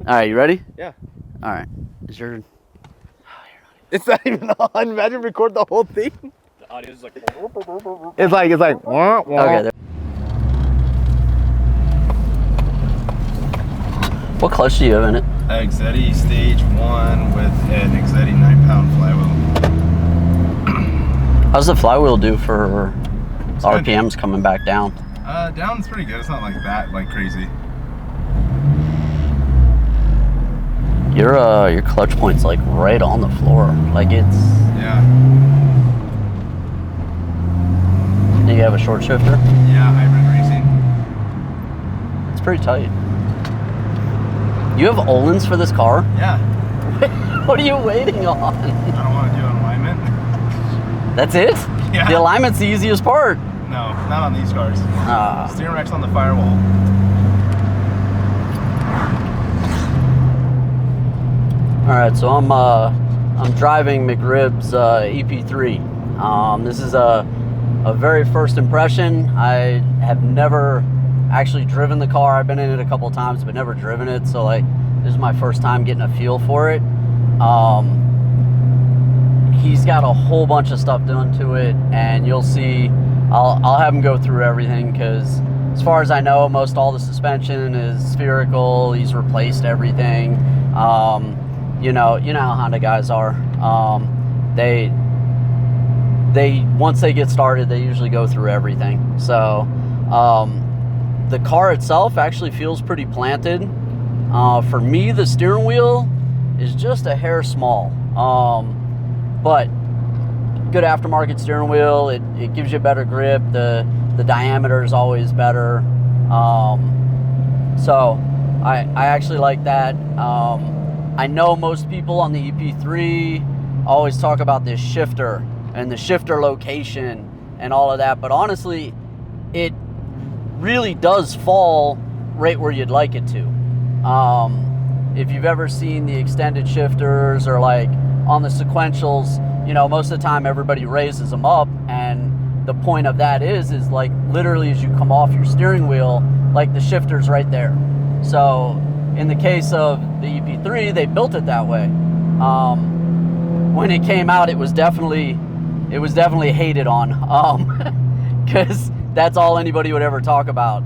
All right, you ready? Yeah. All right. Is your... It's not even on. Imagine record the whole thing. The audio is like. It's like. Okay. What clutch do you have in it? Exetti Stage 1 with an Exetti 9-pound flywheel. How's the flywheel do for RPMs coming back down? Down's pretty good. It's not like that, crazy. Your clutch point's like right on the floor. Like it's... Yeah. Do you have a short shifter? Yeah, hybrid racing. It's pretty tight. You have Öhlins for this car? Yeah. What are you waiting on? I don't want to do an alignment. That's it? Yeah. The alignment's the easiest part. No, not on these cars. Steering rack's on the firewall. All right, so I'm driving McRib's EP3. This is a very first impression. I have never actually driven the car. I've been in it a couple times, but never driven it. So like, this is my first time getting a feel for it. He's got a whole bunch of stuff done to it, and you'll see. I'll have him go through everything because, as far as I know, most all the suspension is spherical. He's replaced everything. You know how Honda guys are. They once they get started, they usually go through everything. So the car itself actually feels pretty planted. For me, the steering wheel is just a hair small, but good aftermarket steering wheel. It gives you a better grip. The diameter is always better. So I actually like that. I know most people on the EP3 always talk about this shifter and the shifter location and all of that, but honestly, it really does fall right where you'd like it to. If you've ever seen the extended shifters or like on the sequentials, most of the time everybody raises them up, and the point of that is like literally as you come off your steering wheel, like the shifter's right there. So in the case of the EP3, they built it that way. When it came out, it was definitely hated on, because that's all anybody would ever talk about.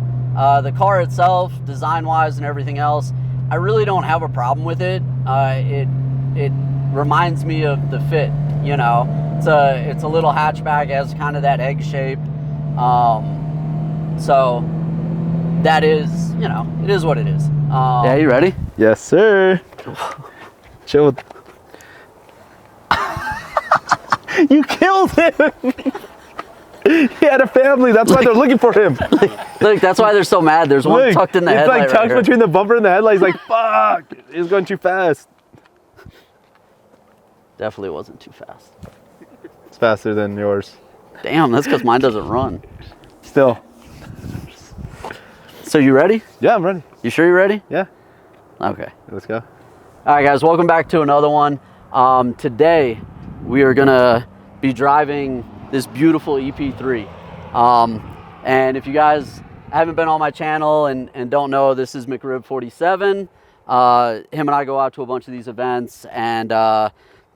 The car itself, design-wise and everything else, I really don't have a problem with it. It reminds me of the Fit. It's a little hatchback, has kind of that egg shape. So that is, it is what it is. Yeah, you ready? Yes, sir. Chill. You killed him. He had a family. That's why they're looking for him. Look, that's why they're so mad. There's one tucked in the headlight. It's like tucked between the bumper and the headlight. He's like, fuck. He's going too fast. Definitely wasn't too fast. It's faster than yours. Damn, that's because mine doesn't run. Still. So you ready? Yeah, I'm ready. You sure you're ready? Yeah. Okay. Let's go. All right, guys, welcome back to another one. Today, we are gonna be driving this beautiful EP3. And if you guys haven't been on my channel and don't know, this is McRib 47. Him and I go out to a bunch of these events and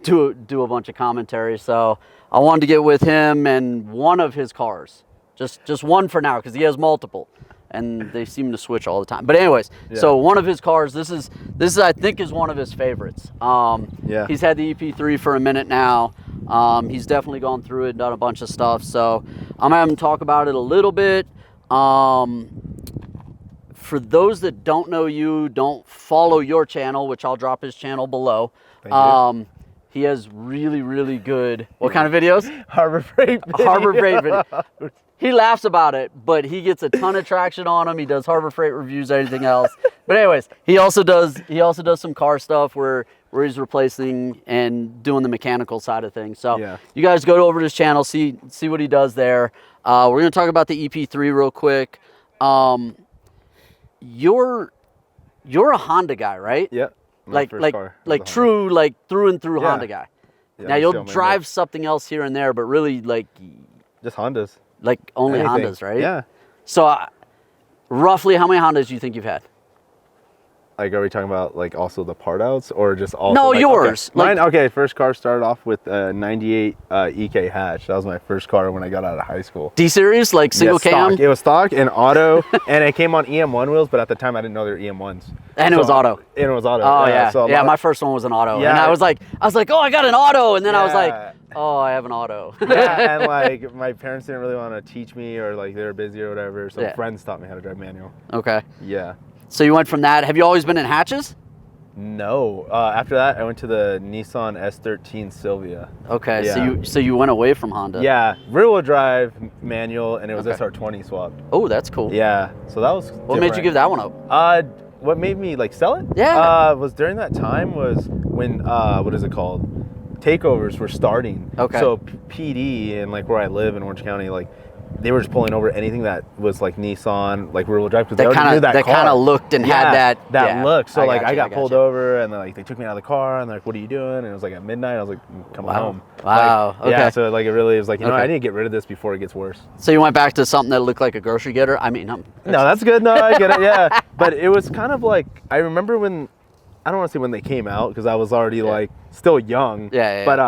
do a bunch of commentary. So I wanted to get with him and one of his cars, just one for now, because he has multiple, and they seem to switch all the time. But anyways, yeah. So one of his cars, this is I think is one of his favorites. Yeah. He's had the EP3 for a minute now. He's definitely gone through it and done a bunch of stuff. So I'm having him talk about it a little bit. For those that don't know you, don't follow your channel, which I'll drop his channel below. Thank you. He has really, really good, what kind of videos? Harbor Freight videos. Harbor Freight videos. He laughs about it, but he gets a ton of traction on him. He does Harbor Freight reviews, anything else. But anyways, he also does some car stuff where he's replacing and doing the mechanical side of things. So yeah. You guys go over to his channel, see what he does there. We're gonna talk about the EP3 real quick. You're a Honda guy, right? Yeah. Like true, like through and through Honda guy. Yeah, now you'll drive something else here and there, but really like just Hondas. Like only anything. Hondas, right? Yeah. So roughly how many Hondas do you think you've had? Like, are we talking about like also the part outs or just also? No, like, yours. Okay. Like, Mine, okay, first car started off with a 98 EK hatch. That was my first car when I got out of high school. D-series, like single cam? Stock. It was stock and auto, and it came on EM1 wheels, but at the time I didn't know they were EM1s. And it was auto. And it was auto. Oh, yeah. So my first one was an auto. Yeah. And I was like, oh, I got an auto. And then I was like, oh, I have an auto. Yeah, and like my parents didn't really want to teach me, or like they were busy or whatever, so friends taught me how to drive manual. Okay. Yeah. So you went from that. Have you always been in hatches? No. After that, I went to the Nissan S13 Silvia. Okay. Yeah. So you went away from Honda. Yeah, rear-wheel drive manual, and it was SR20 swapped. Oh, that's cool. Yeah, so that was. What made you give that one up? What made me like sell it? Yeah. Was during that time was when what is it called? Takeovers were starting. Okay. So PD and like where I live in Orange County, like they were just pulling over anything that was like Nissan, like rear-wheel drive, because they already knew that car. kind of looked and had that look. So I got you. pulled over, and like they took me out of the car, and they're like, "What are you doing?" And it was like at midnight. I was like, "I'm coming home." Wow. Like, okay. Yeah. So like it really was like, you know, I need to get rid of this before it gets worse. So you went back to something that looked like a grocery getter. I mean, no, that's good. No, I get it. Yeah, but it was kind of like I remember when, I don't want to say when they came out because I was already like still young. Yeah. But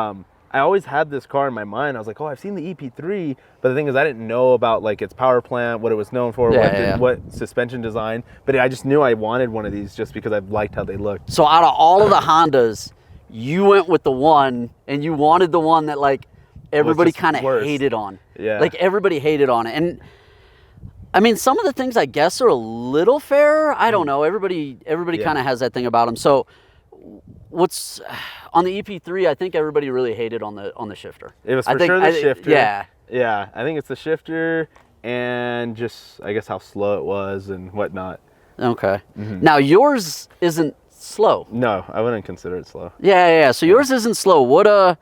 I always had this car in my mind. I was like, oh, I've seen the EP3, but the thing is, I didn't know about like its power plant, what it was known for, what suspension design. But I just knew I wanted one of these just because I liked how they looked. So out of all of the Hondas, you went with the one, and you wanted the one that like everybody kind of hated on. Yeah. Like everybody hated on it, and I mean, some of the things I guess are a little fair. I don't know. Everybody kind of has that thing about them. So what's on the EP3? I think everybody really hated on the shifter. It was for sure the shifter. Yeah. Yeah, I think it's the shifter and just I guess how slow it was and whatnot. Okay. Now yours isn't slow. No, I wouldn't consider it slow. Yeah. So yours isn't slow. What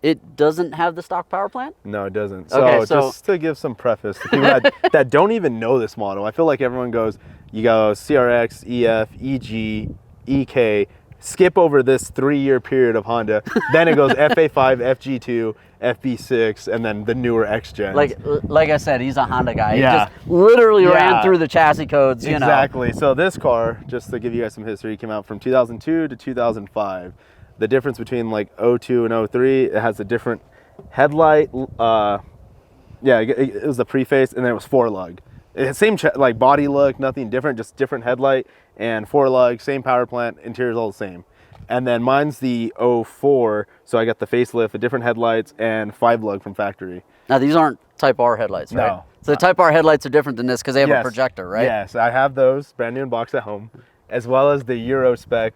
it doesn't have the stock power plant? No, it doesn't. Okay, so just to give some preface to people that don't even know this model, I feel like everyone goes, you go CRX, EF, EG, EK, skip over this 3-year period of Honda, then it goes FA5, FG2, FB6, and then the newer X gens. Like I said, he's a Honda guy. Yeah. He just literally ran through the chassis codes, you know. Exactly. So this car, just to give you guys some history, came out from 2002 to 2005. The difference between like 02 and 03, it has a different headlight. It was the preface, and then it was 4-lug. Same like body look, nothing different, just different headlight and 4-lug, same power plant, interior's all the same. And then mine's the 04, so I got the facelift, the different headlights, and 5-lug from factory. Now these aren't Type R headlights, right? No. So the Type R headlights are different than this because they have a projector, right? Yes, I have those brand new in box at home, as well as the Euro spec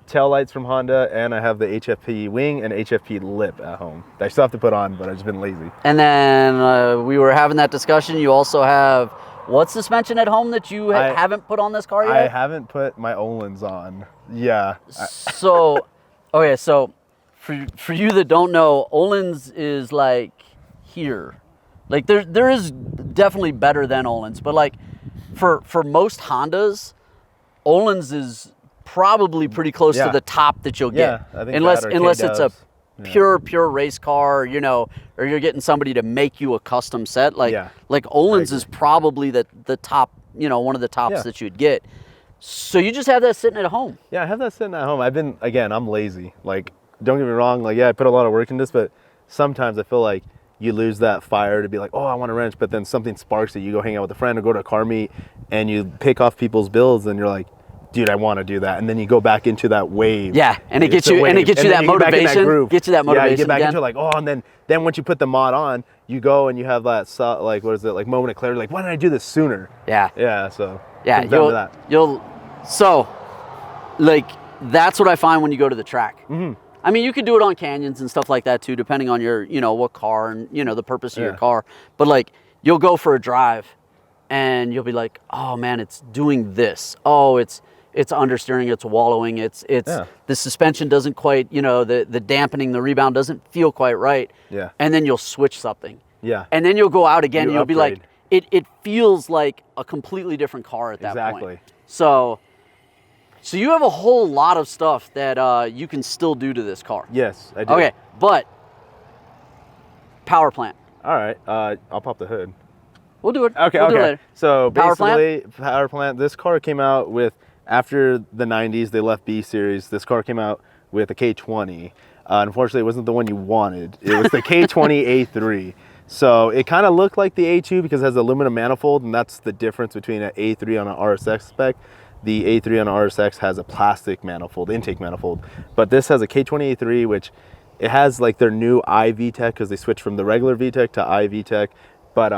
tail lights from Honda, and I have the HFP wing and HFP lip at home. I still have to put on, but I've just been lazy. And then we were having that discussion. You also have what suspension at home that you haven't put on this car yet? I haven't put my Öhlins on. Yeah. So, okay, so for you that don't know, Öhlins is like here. Like there is definitely better than Öhlins, but like for most Hondas, Öhlins is probably pretty close to the top that you'll get. Yeah, I think unless it's a pure race car, you know, or you're getting somebody to make you a custom set. Like Öhlins is probably the top, you know, one of the tops that you'd get. So you just have that sitting at home. Yeah, I have that sitting at home. I'm lazy. Like, don't get me wrong, like I put a lot of work in this, but sometimes I feel like you lose that fire to be like, oh, I want a wrench, but then something sparks it. You go hang out with a friend or go to a car meet and you pick off people's builds and you're like, dude, I want to do that. And then you go back into that wave. Yeah, and it gets you that motivation. Gets you that motivation. Yeah, you get back into it like, oh, and then once you put the mod on, you go and you have that like, what is it, like moment of clarity, like, why didn't I do this sooner? Yeah. Yeah, so so like that's what I find when you go to the track. Mm-hmm. I mean, you could do it on canyons and stuff like that too, depending on your, you know, what car and, you know, the purpose of your car. But like, you'll go for a drive and you'll be like, oh man, it's doing this. Oh, it's understeering, it's wallowing, it's the suspension doesn't quite, you know, the dampening, the rebound doesn't feel quite right. Yeah. And then you'll switch something. Yeah. And then you'll go out again and you'll be like, it feels like a completely different car at that point. So you have a whole lot of stuff that you can still do to this car. Yes, I do. Okay, but power plant. All right, I'll pop the hood. We'll do it. Okay, we'll do it later. So Power basically, power plant. This car came out with after the 90s, they left B series. This car came out with a K20. Unfortunately, it wasn't the one you wanted. It was the K20 A3. So it kind of looked like the A2 because it has aluminum manifold, and that's the difference between an A3 on an RSX spec. The A3 on an RSX has a plastic manifold, intake manifold, but this has a K20 A3, which it has like their new iVTEC because they switched from the regular VTEC to iVTEC, but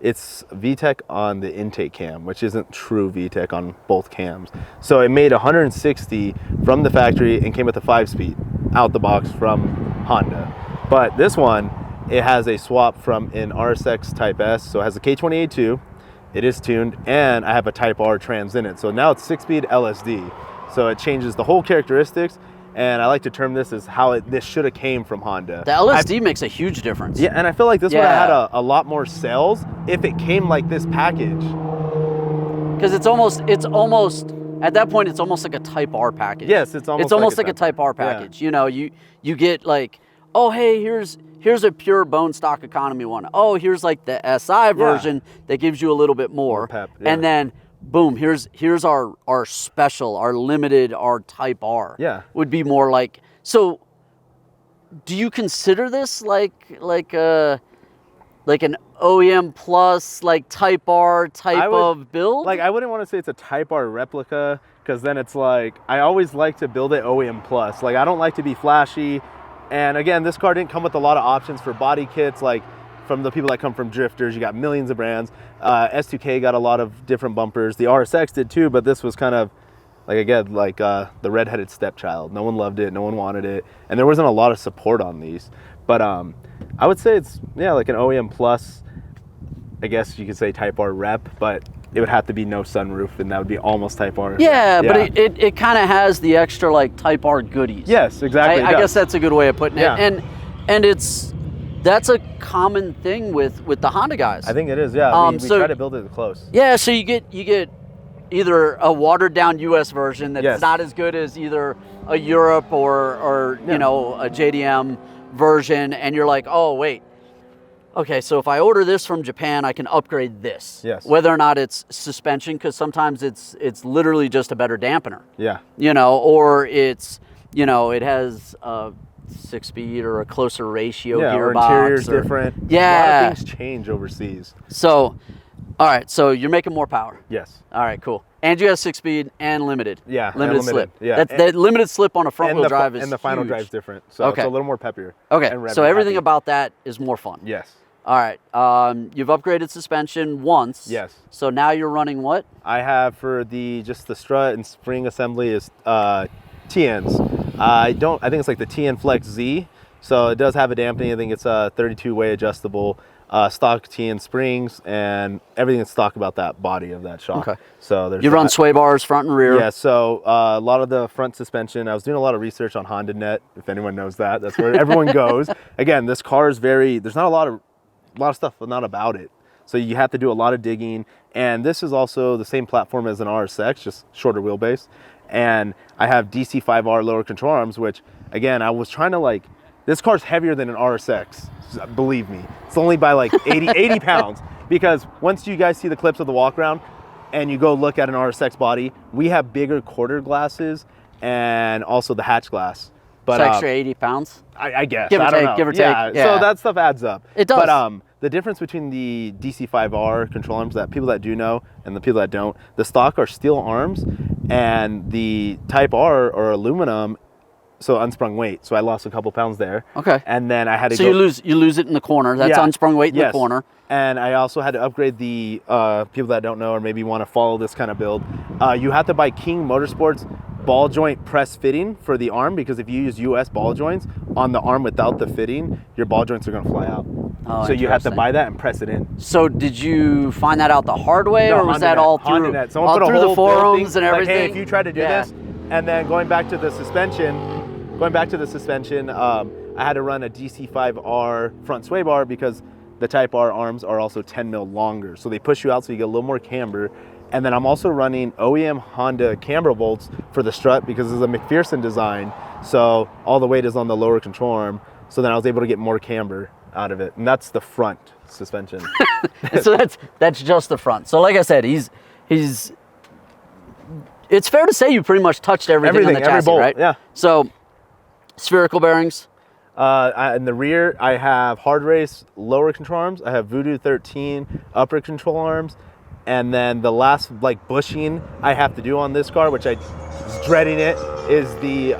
it's VTEC on the intake cam, which isn't true VTEC on both cams. So it made 160 from the factory and came with a 5-speed out the box from Honda. But this one, it has a swap from an RSX Type S, so it has a K20 A2, it is tuned, and I have a Type R trans in it. So now it's 6-speed LSD. So it changes the whole characteristics, and I like to term this as how this should have came from Honda. The LSD makes a huge difference. Yeah, and I feel like this would have had a lot more sales if it came like this package. Because it's almost, at that point, it's almost like a Type R package. Yes, it's almost like a Type R package. Yeah. You know, you get like, oh, hey, here's a pure bone stock economy one. Oh, here's like the SI version that gives you a little bit more. Pep, yeah. And then, boom, here's our special, our limited, our Type R. Yeah. Would be more like, so do you consider this like an OEM plus, like Type R of build? Like, I wouldn't want to say it's a Type R replica, because then it's like, I always like to build it OEM plus. Like, I don't like to be flashy. And again, this car didn't come with a lot of options for body kits, like from the people that come from drifters. You got millions of brands. S2K got a lot of different bumpers. The RSX did too, but this was kind of like, again, like the redheaded stepchild. No one loved it, no one wanted it, and there wasn't a lot of support on these. But I would say it's, yeah, like an OEM plus, I guess you could say Type R rep, but it would have to be no sunroof, and that would be almost Type R. Yeah, but it kind of has the extra like Type R goodies. Yes, exactly. I guess that's a good way of putting it. Yeah. And that's a common thing with the Honda guys. I think it is, yeah. We try to build it close. Yeah, so you get either a watered down US version that's not as good as either a Europe or you know, a JDM version, and you're like, oh wait, okay, so if I order this from Japan, I can upgrade this. Yes. Whether or not it's suspension, because sometimes it's literally just a better dampener. Yeah. You know, or it's, you know, it has a 6-speed or a closer ratio gearbox. Or interior's different. Yeah. A lot of things change overseas. So, all right, so you're making more power. Yes. All right, cool. And you have 6-speed and limited. Yeah, limited slip. Yeah. That limited slip on a front-wheel drive is and the final huge. drive's different, so it's a little more peppier. Okay, so everything about that is more fun. Yes. All right, you've upgraded suspension once. Yes. So now you're running what? I have for just the strut and spring assembly is TNs. I think it's like the TN Flex Z. So it does have a dampening. I think it's a 32-way adjustable. Stock TN springs, and everything that's stock about that body of that shock. Okay. So there's run sway bars front and rear. Yeah. So a lot of the front suspension. I was doing a lot of research on HondaNet. If anyone knows that, that's where everyone goes. Again, this car is there's not a lot of stuff not about it. So you have to do a lot of digging. And this is also the same platform as an RSX, just shorter wheelbase. And I have DC5R lower control arms, which again, I was trying to this car's heavier than an RSX. Believe me, it's only by like 80 pounds, because once you guys see the clips of the walk around and you go look at an RSX body, we have bigger quarter glasses and also the hatch glass. But it's extra 80 pounds? I guess. Give or take, give or take. Yeah, so that stuff adds up. It does. But the difference between the DC5R control arms, that people that do know and the people that don't, the stock are steel arms, and the Type R or aluminum, so unsprung weight. So I lost a couple pounds there. Okay. And then I had to So you lose it in the corner. That's unsprung weight in the corner. And I also had to upgrade the people that don't know or maybe want to follow this kind of build. You have to buy King Motorsports ball joint press fitting for the arm, because if you use US ball joints on the arm without the fitting, your ball joints are going to fly out. Oh, so you have to buy that and press it in. So did you find that out the hard way, or was that all through, all through the forums and everything? Like, hey, if you try to do this, and then going back to the suspension, I had to run a DC5R front sway bar because the Type R arms are also 10 mil longer. So they push you out so you get a little more camber. And then I'm also running OEM Honda camber bolts for the strut because it's a McPherson design. So all the weight is on the lower control arm. So then I was able to get more camber out of it. And that's the front suspension. So that's just the front. So like I said, he's It's fair to say you pretty much touched everything on the every chassis, bolt, right? yeah. So, spherical bearings. In the rear, I have Hard Race lower control arms. I have Voodoo 13 upper control arms. And then the last like bushing I have to do on this car, which I was dreading it, is the,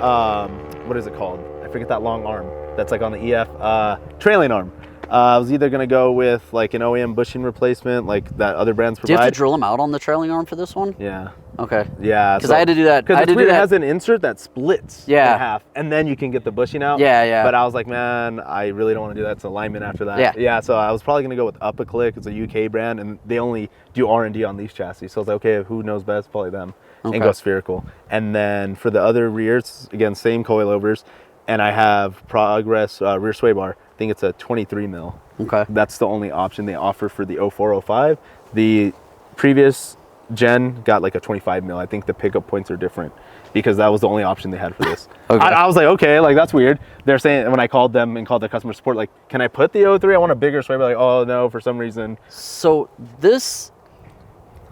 what is it called? I forget that long arm that's like on the EF, trailing arm. I was either gonna go with like an OEM bushing replacement like that other brands provide. Do you have to drill them out on the trailing arm for this one? Yeah. Okay. Yeah. Because I had to do that. Because it has an insert that splits in half, and then you can get the bushing out. Yeah, yeah. But I was like, man, I really don't want to do that. It's alignment after that. Yeah. Yeah. So I was probably gonna go with Upaclick. It's a UK brand, and they only do R&D on these chassis. So I was like, okay, who knows best? Probably them. Okay. And go spherical. And then for the other rears, again, same coilovers, and I have Progress rear sway bar. I think it's a 23 mil. Okay. That's the only option they offer for the 0405. The previous gen got like a 25 mil. I think the pickup points are different because that was the only option they had for this. Okay. I was like, okay, like that's weird. They're saying when I called them and called their customer support, like, can I put the 03? I want a bigger sway bar. Like, oh no, for some reason. So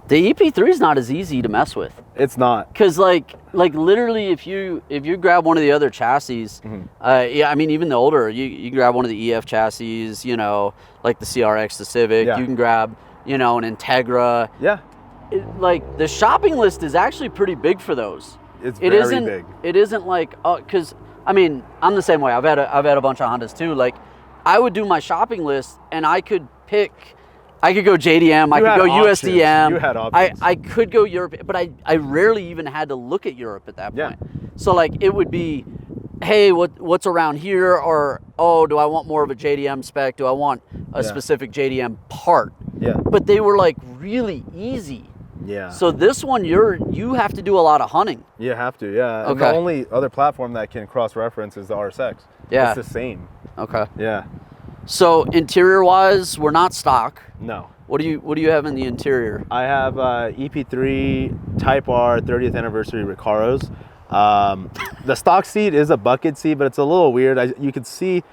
the EP3 is not as easy to mess with. It's not. Cause like literally, if you grab one of the other chassis, yeah, I mean even the older, you can grab one of the EF chassis, you know, like the CRX, the Civic. Yeah. You can grab, you know, an Integra. Yeah. Like the shopping list is actually pretty big for those. It's very big. It isn't like, cause I mean I'm the same way. I've had a bunch of Hondas too. Like I would do my shopping list and I could pick. I could go JDM, I could go USDM. You had options. I could go Europe, but I rarely even had to look at Europe at that point. So like it would be, hey, what's around here? Or, oh, do I want more of a JDM spec? Do I want a specific JDM part? Yeah. But they were like really easy. Yeah. So this one, you have to do a lot of hunting. You have to, yeah. And Okay. the only other platform that can cross-reference is the RSX. Yeah. It's the same. Okay. Yeah. So interior wise, we're not stock. No. What do you have in the interior? I have EP3 Type R 30th anniversary Recaros. The stock seat is a bucket seat, but it's a little weird. You can see,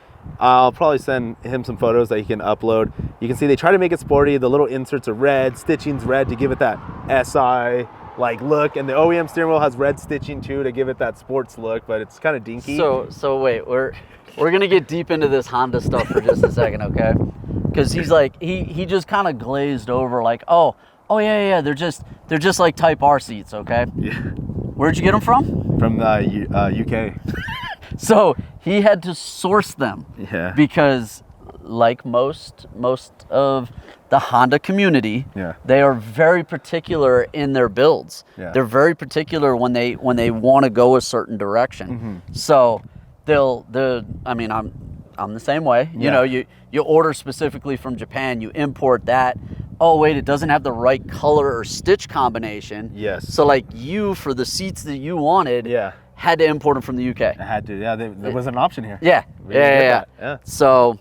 I'll probably send him some photos that he can upload. You can see they try to make it sporty. The little inserts are red, stitching's red to give it that SI like look, and the OEM steering wheel has red stitching too to give it that sports look, but it's kind of dinky. So wait, we're gonna get deep into this Honda stuff for just a second, okay? Because he's like he just kind of glazed over, like, oh yeah, they're just like Type R seats, okay? Yeah. Where'd you get them from? From UK. So he had to source them. Yeah. Because like most of the Honda community, they are very particular in their builds. Yeah. They're very particular when they want to go a certain direction. So I mean, I'm the same way. You know, you order specifically from Japan, you import that. Oh wait, it doesn't have the right color or stitch combination. Yes. So like for the seats that you wanted, had to import them from the UK. I had to. Yeah, there was an option here. Yeah. Yeah. So,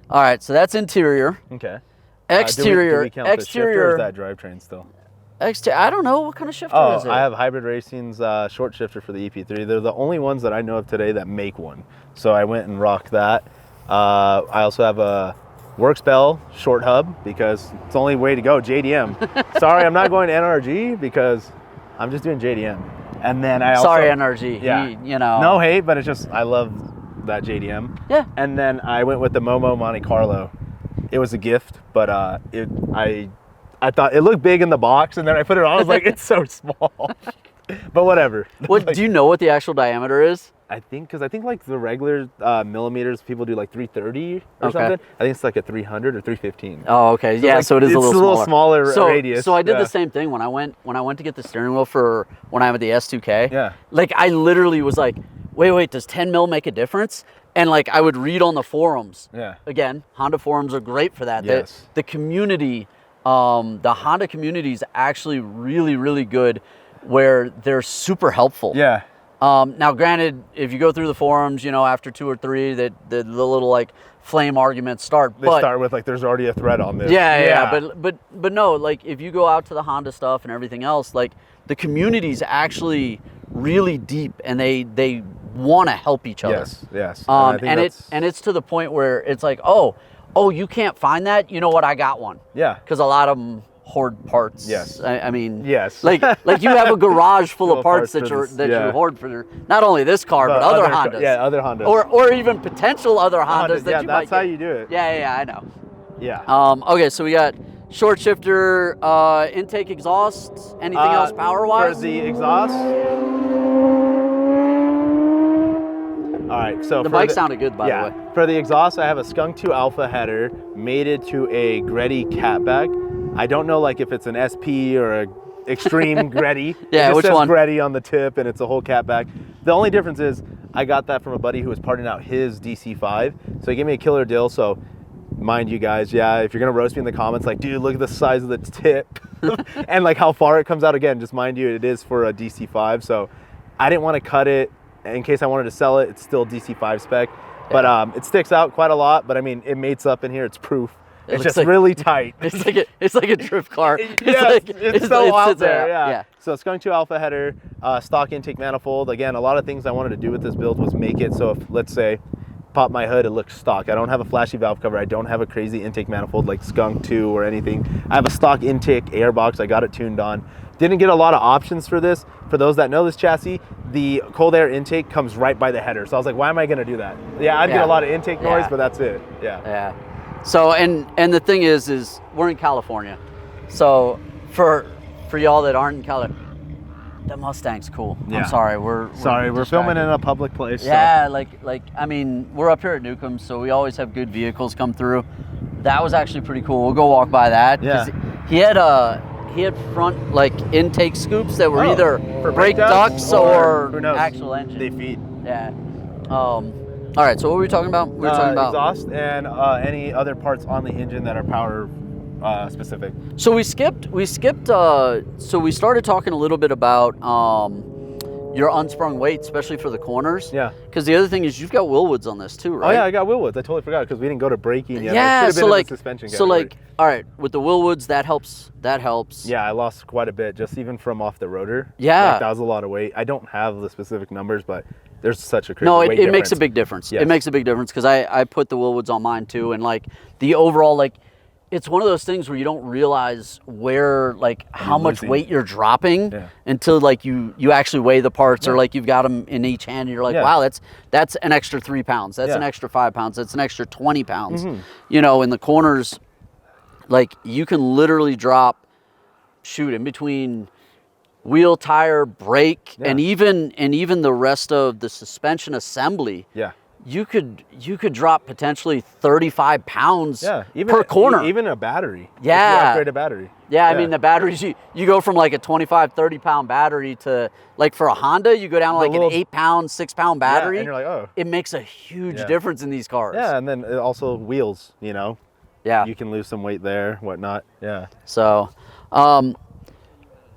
all right. So that's interior. Okay. Exterior. Do we count the shifter or is that drivetrain still? I don't know what kind of shifter is it. I have Hybrid Racing's short shifter for the EP3. They're the only ones that I know of today that make one. So I went and rocked that. I also have a Works Bell short hub because it's the only way to go, JDM. Sorry, I'm not going to NRG because I'm just doing JDM. And then I also... Sorry, NRG. Yeah. You know. No hate, but it's just, I love that JDM. Yeah. And then I went with the Momo Monte Carlo. It was a gift, but I thought it looked big in the box, and then I put it on, I was like, it's so small. But whatever. What do you know what the actual diameter is? I think like the regular millimeters, people do like 330 or something. I think it's like a 300 or 315. Oh, okay. So yeah, like, so it is a little smaller radius. So I did the same thing when I went to get the steering wheel for when I had the S2K. Yeah. Like I literally was like, wait, does 10 mil make a difference? And like I would read on the forums. Yeah. Again, Honda forums are great for that. Yes. The community, the Honda community is actually really, really good where they're super helpful. Yeah. Now, granted, if you go through the forums, you know, after 2 or 3, the little like flame arguments start. They start with like, there's already a thread on this. Yeah. But no, like if you go out to the Honda stuff and everything else, like the community's actually really deep and they want to help each other. Yes. And it's to the point where it's like, oh, you can't find that. You know what? I got one. Yeah. Because a lot of them hoard parts. Yes. I mean, Yes. like you have a garage full of parts that for you this, yeah. hoard for not only this car but other Hondas. Yeah, other Hondas. Or even potential other Hondas that yeah, you might that's how get. you do it. Yeah, I know. Yeah. Okay, so we got short shifter, intake exhaust. Anything else power wise? For the exhaust. All right, so the bike sounded good, by the way. For the exhaust, I have a Skunk 2 Alpha header mated to a Greddy catback. I don't know, like, if it's an SP or a Extreme Greddy. Yeah, which one? It says Greddy on the tip, and it's a whole catback. The only difference is I got that from a buddy who was parting out his DC5, so he gave me a killer deal. So, mind you guys, yeah, if you're gonna roast me in the comments, like, dude, look at the size of the tip, and like how far it comes out. Again, just mind you, it is for a DC5, so I didn't want to cut it. In case I wanted to sell it, it's still DC5 spec, but it sticks out quite a lot. But I mean, it mates up in here. It's proof. It's just like, really tight. It's like a drift car. It's so out there. Yeah. So Skunk 2 Alpha header, stock intake manifold. Again, a lot of things I wanted to do with this build was make it so if, let's say, pop my hood, it looks stock. I don't have a flashy valve cover. I don't have a crazy intake manifold like Skunk 2 or anything. I have a stock intake air box. I got it tuned on. Didn't get a lot of options for this. For those that know this chassis, the cold air intake comes right by the header. So I was like, why am I gonna do that? Yeah, I'd get a lot of intake noise, but that's it. Yeah. So, and the thing is we're in California. So for y'all that aren't in California, the Mustang's cool. Yeah. I'm sorry, we're filming in a public place. Yeah, so. like I mean, we're up here at Newcomb, so we always have good vehicles come through. That was actually pretty cool. We'll go walk by that. Yeah. He had front like intake scoops that were either for brake ducts or who knows, actual engine. They feed. Yeah. All right. So what were we talking about? We were talking about exhaust and any other parts on the engine that are power specific. So we skipped. So we started talking a little bit about your unsprung weight, especially for the corners. Yeah. Because the other thing is you've got Willwoods on this too, right? Oh yeah, I got Willwoods. I totally forgot because we didn't go to braking yet. Yeah. So like, suspension category. All right, with the Willwoods, that helps. Yeah, I lost quite a bit just even from off the rotor. Yeah. Like, that was a lot of weight. I don't have the specific numbers, but there's such a crazy weight difference. It makes a big difference. Yes. It makes a big difference because I put the Willwoods on mine too, and like the overall like. It's one of those things where you don't realize where, like, how much weight you're dropping until, like, you actually weigh the parts or, like, you've got them in each hand and you're like, wow, that's an extra 3 pounds. That's an extra 5 pounds. That's an extra 20 pounds. You know, in the corners, like, you can literally drop, in between wheel, tire, brake, and even the rest of the suspension assembly. Yeah. You could drop potentially 35 pounds per corner. Even a battery. Yeah. If you upgrade a battery. Yeah, I mean, the batteries, you go from like a 25, 30-pound battery to, like for a Honda, you go down to like an 8-pound, 6-pound battery. Yeah, and you're like, oh. It makes a huge difference in these cars. Yeah, and then also wheels, you know. Yeah. You can lose some weight there, whatnot. Yeah. So,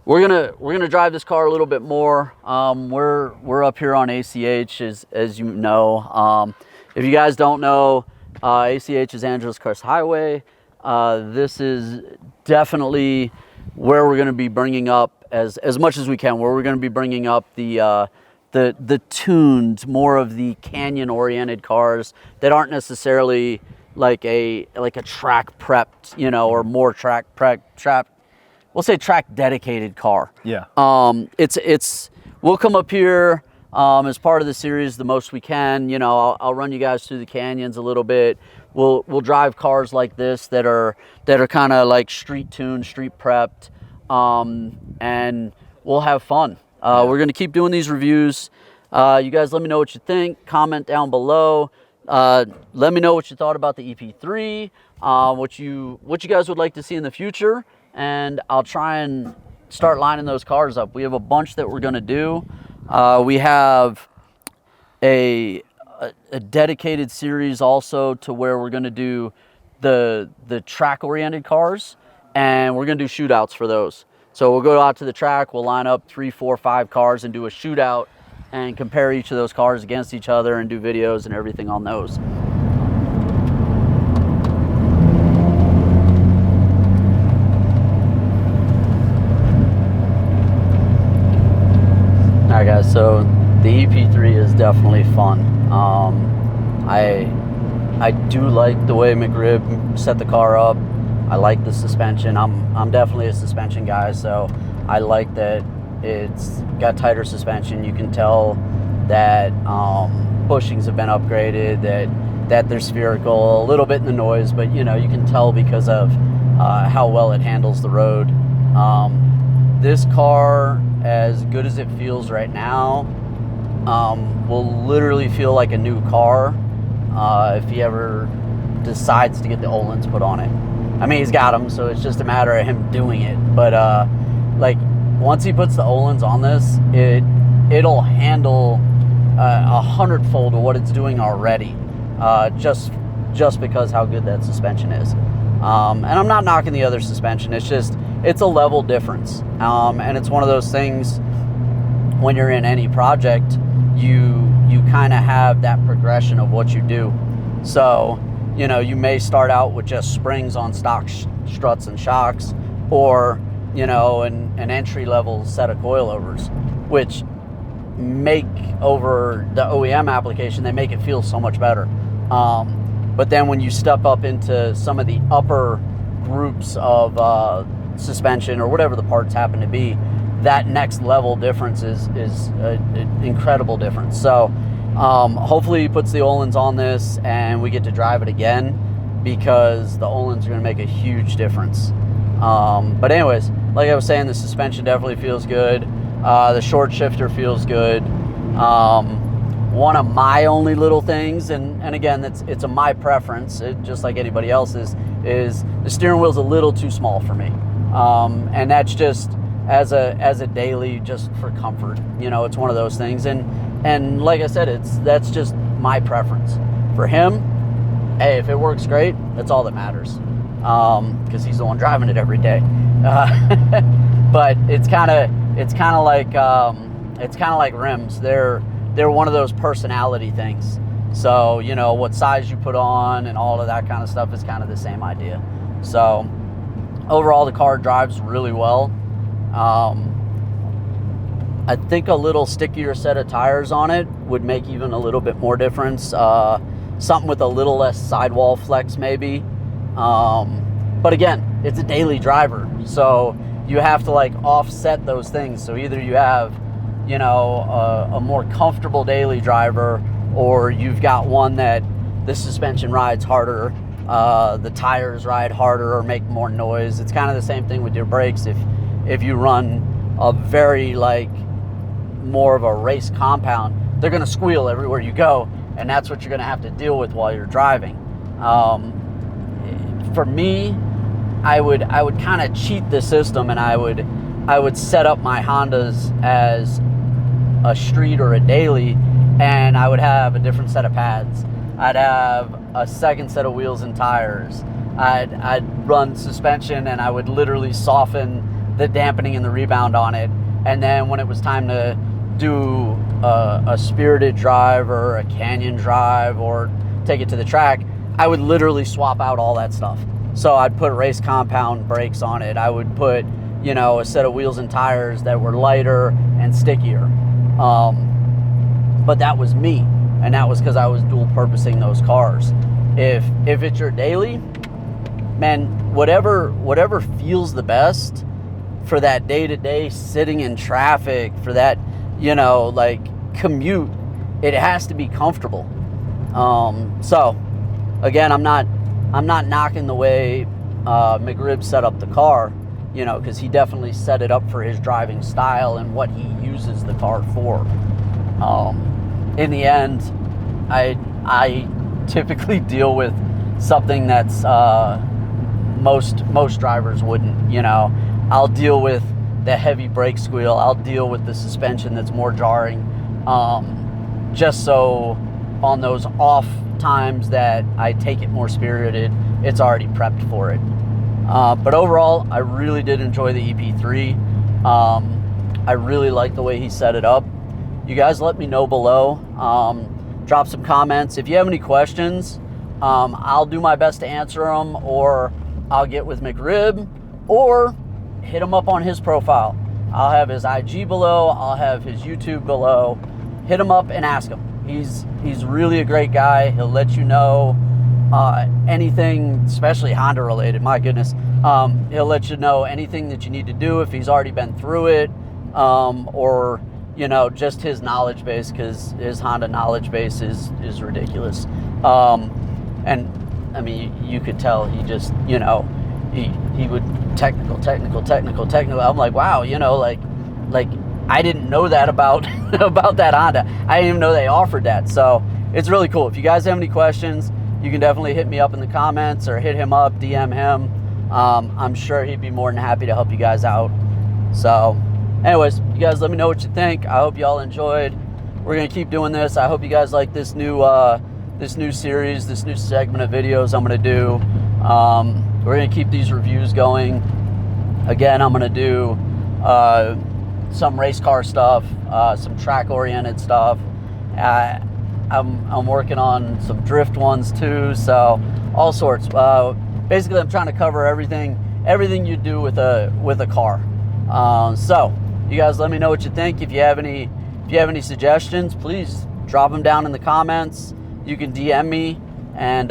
we're gonna drive this car a little bit more. We're up here on ACH, as you know. If you guys don't know, ACH is Angeles Crest Highway. This is definitely where we're gonna be bringing up as much as we can. Where we're gonna be bringing up the tuned, more of the canyon-oriented cars that aren't necessarily like a track prepped, you know, or more track prepped. We'll say track dedicated car. Yeah. We'll come up here as part of the series the most we can. You know, I'll run you guys through the canyons a little bit. We'll drive cars like this that are kind of like street tuned, street prepped, and we'll have fun. We're gonna keep doing these reviews. You guys, let me know what you think. Comment down below. Let me know what you thought about the EP3. What you guys would like to see in the future. And I'll try and start lining those cars up. We have a bunch that we're gonna do. We have a dedicated series also to where we're gonna do the track-oriented cars, and we're gonna do shootouts for those. So we'll go out to the track, we'll line up 3, 4, 5 cars and do a shootout and compare each of those cars against each other and do videos and everything on those. Alright guys, so the EP3 is definitely fun. I do like the way McRib set the car up. I like the suspension. I'm definitely a suspension guy, so I like that it's got tighter suspension. You can tell that bushings have been upgraded, that they're spherical, a little bit in the noise, but you can tell because of how well it handles the road. This car, as good as it feels right now, will literally feel like a new car if he ever decides to get the Öhlins put on it. I mean, he's got them, so it's just a matter of him doing it. But like once he puts the Öhlins on this, it'll handle 100-fold of what it's doing already, just because how good that suspension is. And I'm not knocking the other suspension. It's a level difference, and it's one of those things. When you're in any project, you kind of have that progression of what you do. So you may start out with just springs on stock struts and shocks, or an entry-level set of coilovers, which make, over the OEM application, they make it feel so much better. But then when you step up into some of the upper groups of suspension or whatever the parts happen to be, that next level difference is an incredible difference. So hopefully he puts the Öhlins on this and we get to drive it again, because the Öhlins are going to make a huge difference. But anyways, like I was saying, the suspension definitely feels good. The short shifter feels good. One of my only little things, and again, it's a my preference, just like anybody else's, is the steering wheel's a little too small for me. And that's just as a daily, just for comfort. It's one of those things. And like I said, that's just my preference. For him, hey, if it works great, that's all that matters. Because he's the one driving it every day. But it's kind of like rims. They're one of those personality things. So, what size you put on and all of that kind of stuff is kind of the same idea. So, overall, the car drives really well. I think a little stickier set of tires on it would make even a little bit more difference. Something with a little less sidewall flex, maybe. But again, it's a daily driver, so you have to offset those things. So either you have a more comfortable daily driver, or you've got one that the suspension rides harder, the tires ride harder or make more noise. It's kind of the same thing with your brakes. If you run a very more of a race compound, they're going to squeal everywhere you go, and that's what you're going to have to deal with while you're driving. For me, I would kind of cheat the system, and I would set up my Hondas as a street or a daily, and I would have a different set of pads. I'd have a second set of wheels and tires. I'd run suspension, and I would literally soften the dampening and the rebound on it. And then when it was time to do a spirited drive or a canyon drive or take it to the track, I would literally swap out all that stuff. So I'd put race compound brakes on it. I would put, a set of wheels and tires that were lighter and stickier. But that was me, and that was because I was dual purposing those cars. If it's your daily, man, whatever feels the best for that day-to-day sitting in traffic, for that, commute, it has to be comfortable. So again, I'm not knocking the way McRib set up the car, because he definitely set it up for his driving style and what he uses the car for. In the end, I typically deal with something that's most drivers wouldn't. I'll deal with the heavy brake squeal. I'll deal with the suspension that's more jarring, just so on those off times that I take it more spirited, it's already prepped for it. But overall, I really did enjoy the EP3. I really like the way he set it up. You guys let me know below. Drop some comments. If you have any questions, I'll do my best to answer them, or I'll get with McRib, or hit him up on his profile. I'll have his IG below. I'll have his YouTube below. Hit him up and ask him. He's really a great guy. He'll let you know anything, especially Honda related, my goodness. He'll let you know anything that you need to do if he's already been through it, or, you know, just his knowledge base, because his Honda knowledge base is ridiculous. And I mean, you could tell he just, you know, he would technical. I'm like, wow, you know, like I didn't know that about about that Honda. I didn't even know they offered that. So it's really cool. If you guys have any questions, you can definitely hit me up in the comments or hit him up, DM him. I'm sure he'd be more than happy to help you guys out. So anyways, you guys let me know what you think. I hope y'all enjoyed. We're gonna keep doing this. I hope you guys like this new series, this new segment of videos I'm gonna do. We're gonna keep these reviews going. Again, I'm gonna do some race car stuff, some track oriented stuff. I'm working on some drift ones too, so all sorts. Basically, I'm trying to cover everything you do with a car. So you guys let me know what you think. If you have any suggestions, please drop them down in the comments. You can DM me and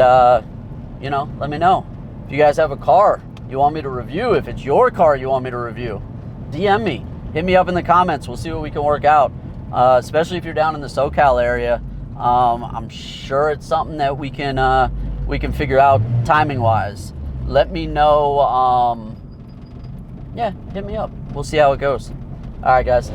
you know, let me know. If you guys have a car you want me to review, if it's your car you want me to review, DM me. Hit me up in the comments. We'll see what we can work out. Especially if you're down in the SoCal area. I'm sure it's something that we can figure out timing wise. Let me know. Yeah, hit me up. We'll see how it goes. All right, guys.